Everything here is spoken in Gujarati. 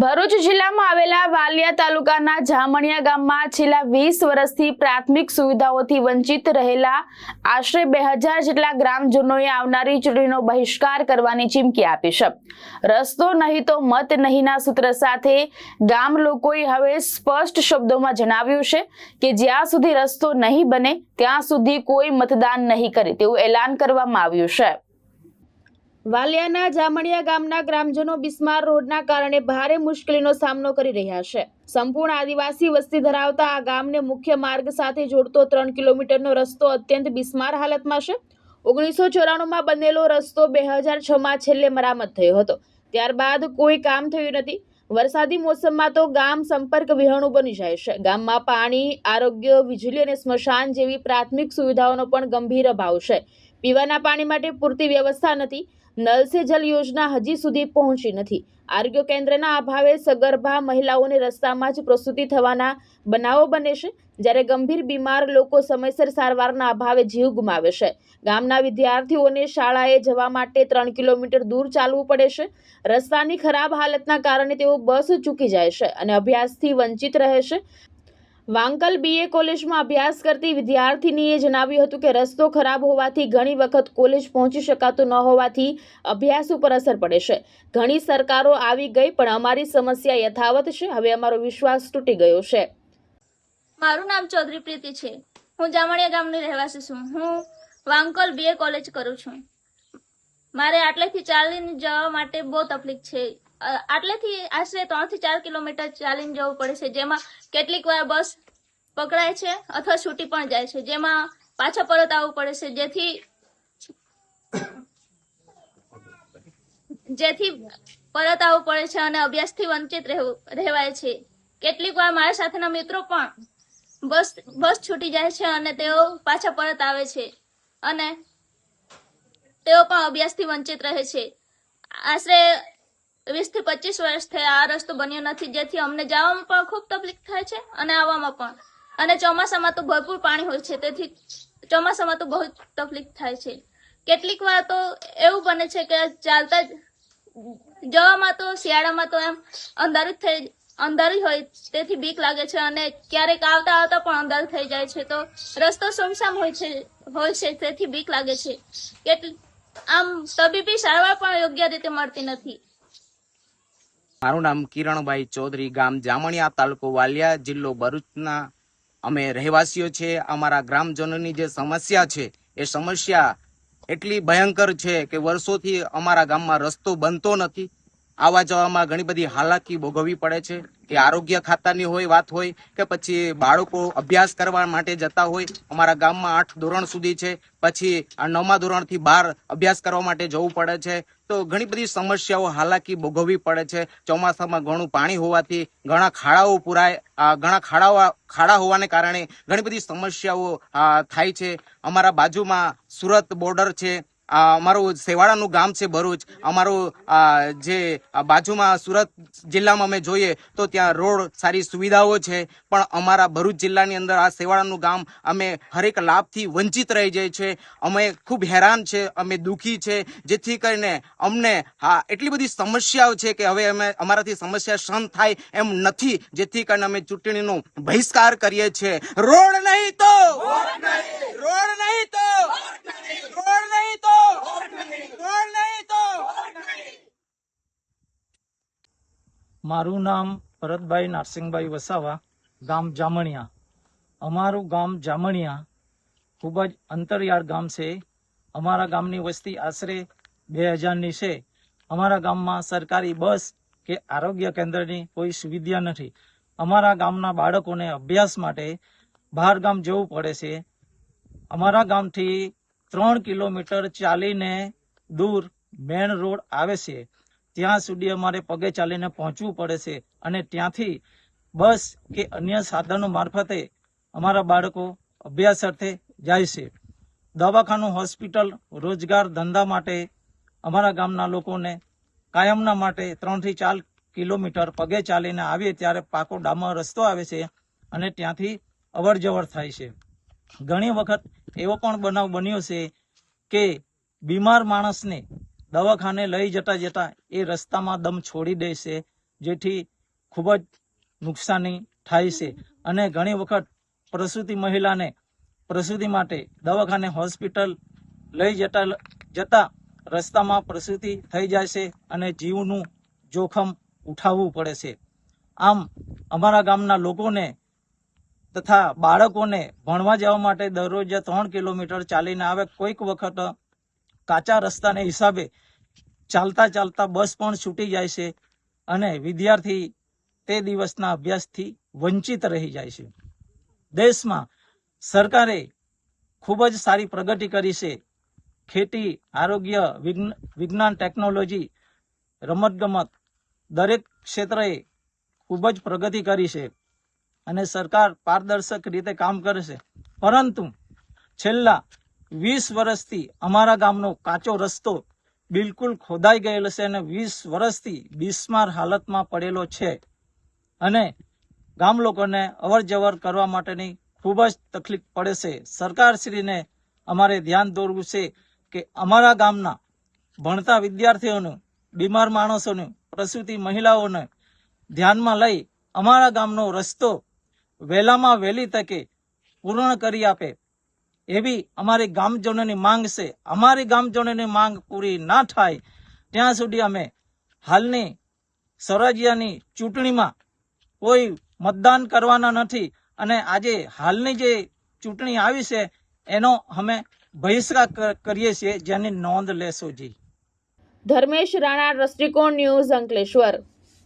ભરૂચ જિલ્લામાં આવેલા વાલિયા તાલુકાના જામણિયા ગામમાં છેલ્લા 20 વર્ષથી પ્રાથમિક સુવિધાઓથી વંચિત રહેલા આશરે 2000 જેટલા ગ્રામજનોએ આવનારી ચૂંટણીનો બહિષ્કાર કરવાની ચીમકી આપી છે। રસ્તો નહીં તો મત નહીંના સૂત્ર સાથે ગામ લોકોએ હવે સ્પષ્ટ શબ્દોમાં જણાવ્યું છે કે જ્યાં સુધી રસ્તો નહીં બને ત્યાં સુધી કોઈ મતદાન નહીં કરે તેવું એલાન કરવામાં આવ્યું છે। વાલિયાના જામણિયા ગામના ગ્રામજનો બિસ્માર રોડના કારણે ભારે મુશ્કેલીનો સામનો કરી રહ્યા છે। સંપૂર્ણ આદિવાસી વસ્તી ધરાવતા આ ગામને મુખ્ય માર્ગ સાથે જોડતો 3 કિલોમીટરનો રસ્તો અત્યંત બિસ્માર હાલતમાં છે। 1994માં બનેલો રસ્તો 2006માં છેલ્લે મરામત થયો હતો, ત્યારબાદ કોઈ કામ થયું નથી। વરસાદી મોસમમાં તો ગામ સંપર્ક વિહોણું બની જાય છે। ગામમાં પાણી, આરોગ્ય, વીજળી અને સ્મશાન જેવી પ્રાથમિક સુવિધાઓનો પણ ગંભીર અભાવ છે। પીવાના પાણી માટે પૂરતી વ્યવસ્થા નથી। નલ સે જલ યોજના હજી સુધી પહોંચી નથી। આરોગ્ય કેન્દ્રના અભાવે સગર્ભા મહિલાઓને રસ્તામાં જ પ્રસૂતિ થવાના બનાવો બને છે, જ્યારે ગંભીર બીમાર લોકો સમયસર સારવારના અભાવે જીવ ગુમાવે છે। ગામના વિદ્યાર્થીઓને શાળાએ જવા માટે 3 કિલોમીટર દૂર ચાલવું પડે છે। રસ્તાની ખરાબ હાલતના કારણે તેઓ બસ ચૂકી જાય છે અને અભ્યાસથી વંચિત રહે છે। વાંકલ BA કોલેજમાં અભ્યાસ કરતી વિદ્યાર્થીનીએ જણાવ્યું હતું કે રસ્તો ખરાબ હોવાથી ઘણી વખત કોલેજ પહોંચી શકાતું ન હોવાથી અભ્યાસ ઉપર અસર પડે છે। ઘણી સરકારો આવી ગઈ પણ અમારી સમસ્યા યથાવત છે। હવે અમારો વિશ્વાસ તૂટી ગયો છે। મારું નામ ચૌધરી પ્રીતિ છે। હું જામણિયા ગામની રહેવાસી છું। હું વાંકલ BA કોલેજ કરું છું। મારે આટલેથી ચાલીને જવા માટે બહુ તકલીફ છે। આટલેથી આશરે 3 થી 4 કિલોમીટર ચાલીને જવું પડે છે, જેમાં કેટલીક વાર બસ પકડાય છે અથવા છૂટી પણ જાય છે, જેમાં પાછા પરત આવવું પડે છે, જેથી પરત આવવું પડે છે અને અભ્યાસથી વંચિત રહેવાય છે। કેટલીક વાર મારા સાથેના મિત્રો પણ બસ છૂટી જાય છે અને તેઓ પાછા પરત આવે છે અને તેઓ પણ અભ્યાસથી વંચિત રહે છે। આશરે 20 થી 25 વર્ષ થયા આ રસ્તો બન્યો નથી, જેથી અમને જવામાં પણ ખૂબ તકલીફ થાય છે અને આવવામાં પણ। અને ચોમાસામાં તો ભરપૂર પાણી હોય છે, તેથી ચોમાસામાં તો બહુ તકલીફ થાય છે। કેટલીક વાર તો એવું બને છે કે ચાલતા જવામાં તો શિયાળામાં તો એમ અંધારું હોય, તેથી બીક લાગે છે અને ક્યારેક આવતા પણ અંધારું થઈ જાય છે, તો રસ્તો સુમસામ હોય છે તેથી બીક લાગે છે। આમ તબીબી સારવાર પણ યોગ્ય રીતે મળતી નથી। મારું નામ કિરણભાઈ ચૌધરી, ગામ જામણિયા, તાલુકો વાલિયા, જિલ્લો ભરૂચના અમે રહેવાસીઓ છે। અમારા ગ્રામજનોની જે સમસ્યા છે એ સમસ્યા એટલી ભયંકર છે કે વર્ષોથી અમારા ગામમાં રસ્તો બનતો નથી। આવવા જવામાં ઘણી બધી હાલાકી ભોગવવી પડે છે, કે આરોગ્ય ખાતાની વાત હોય કે પછી બાળકો અભ્યાસ કરવા માટે જતા હોય। અમારા ગામમાં 8 ધોરણ સુધી છે, પછી 9મા ધોરણથી 12 અભ્યાસ કરવા માટે જવું પડે છે, તો ઘણી બધી સમસ્યાઓ હાલાકી ભોગવવી પડે છે। ચોમાસામાં ઘણું પાણી હોવાથી ઘણા ખાડા હોવાને કારણે ઘણી બધી સમસ્યાઓ થાય છે। અમારા બાજુમાં સુરત બોર્ડર છે, અમારું સેવાડાનું ગામ છે ભરૂચ। અમારું જે બાજુમાં સુરત જિલ્લામાં અમે જોઈએ તો ત્યાં રોડ સારી સુવિધાઓ છે, પણ અમારા ભરૂચ જિલ્લાની અંદર આ સેવાડાનું ગામ અમે હરેક લાભથી વંચિત રહી જાય છે। અમે ખૂબ હેરાન છે, અમે દુઃખી છે, જેથી કરીને અમને એટલી બધી સમસ્યાઓ છે કે હવે અમારાથી સમસ્યા સહન થાય એમ નથી, જેથી કરીને અમે ચૂંટણીનો બહિષ્કાર કરીએ છીએ। રોડ નહીં તો રોડ નહીં તો રોડ નહીં તો રોડ નહીં તો। મારું નામ ભરતભાઈ નારસિંહભાઈ વસાવા, ગામ જામણિયા। અમારું ગામ જામણિયા ખૂબ જ અંતરિયાળ ગામ છે। અમારા ગામની વસ્તી આશરે 2000ની છે। અમારા ગામમાં સરકારી બસ કે આરોગ્ય કેન્દ્રની કોઈ સુવિધા નથી। અમારા ગામના બાળકોને અભ્યાસ માટે બહાર ગામ જવું પડે છે। અમારા ગામથી 3 કિલોમીટર ચાલીને દૂર મેન રોડ આવે છે, ત્યાં સુધી અમારે પગે ચાલીને પહોંચવું પડે છે અને ત્યાંથી બસ કે અન્ય સાધનો મારફતે અમારા બાળકો અભ્યાસ અર્થે જાય છે। દવાખાનું, હોસ્પિટલ, રોજગાર, ધંધા માટે અમારા ગામના લોકોને કાયમના માટે 3 થી 4 કિલોમીટર પગે ચાલીને આવીએ ત્યારે પાકો ડામર રસ્તો આવે છે અને ત્યાંથી અવર જવર થાય છે। ઘણી વખત એવો પણ બનાવ બન્યો છે કે બીમાર માણસને દવાખાને લઈ જતા એ રસ્તામાં દમ છોડી દે છે, જેથી ખૂબ જ નુકસાની થાય છે અને ઘણી વખત પ્રસૂતિ મહિલાને પ્રસૂતિ માટે દવાખાને હોસ્પિટલ લઈ જતા રસ્તામાં પ્રસૂતિ થઈ જાય છે અને જીવનું જોખમ ઉઠાવવું પડે છે. આમ અમારા ગામના લોકોને તથા બાળકોને ભણવા જવા માટે દરરોજ 3 કિલોમીટર ચાલીને આવે. કોઈક વખત કાચા રસ્તાને હિસાબે ચાલતા બસ પણ છૂટી જાય છે અને વિદ્યાર્થી તે દિવસના અભ્યાસથી વંચિત રહી જાય છે. દેશમાં સરકારે ખૂબ જ સારી પ્રગતિ કરી છે. ખેતી, આરોગ્ય, વિજ્ઞાન, ટેકનોલોજી, રમતગમત દરેક ક્ષેત્રે ખૂબ જ પ્રગતિ કરી છે અને સરકાર પારદર્શક રીતે કામ કરે છે. પરંતુ છેલ્લા 20 વર્ષથી અમારા ગામનો કાચો રસ્તો બિલકુલ ખોદાઈ ગયેલો છે અને 20 વર્ષથી બિસ્માર હાલતમાં પડેલો છે અને ગામ લોકોને અવર જવર કરવા માટેની ખૂબ જ તકલીફ પડે છે. સરકારશ્રીને અમારે ધ્યાન દોરવું છે કે અમારા ગામના ભણતા વિદ્યાર્થીઓનું, બીમાર માણસોનું, પ્રસૂતિ મહિલાઓને ધ્યાનમાં લઈ અમારા ગામનો રસ્તો વહેલામાં વહેલી તકે પૂર્ણ કરી આપે એવી અમારી ગામજનોની માંગ છે. અમારી ગામજનોની માંગ પૂરી ના થાય ત્યાં સુધી અમે હાલની સ્વરાજ્યની ચૂંટણીમાં કોઈ મતદાન કરવાના નથી અને આજે હાલની જે ચૂંટણી આવી છે એનો અમે બહિષ્કાર કરીએ છીએ, જેની નોંધ લેશો. જી. ધર્મેશ રાણા, દ્રષ્ટિકોણ ન્યૂઝ, અંકલેશ્વર.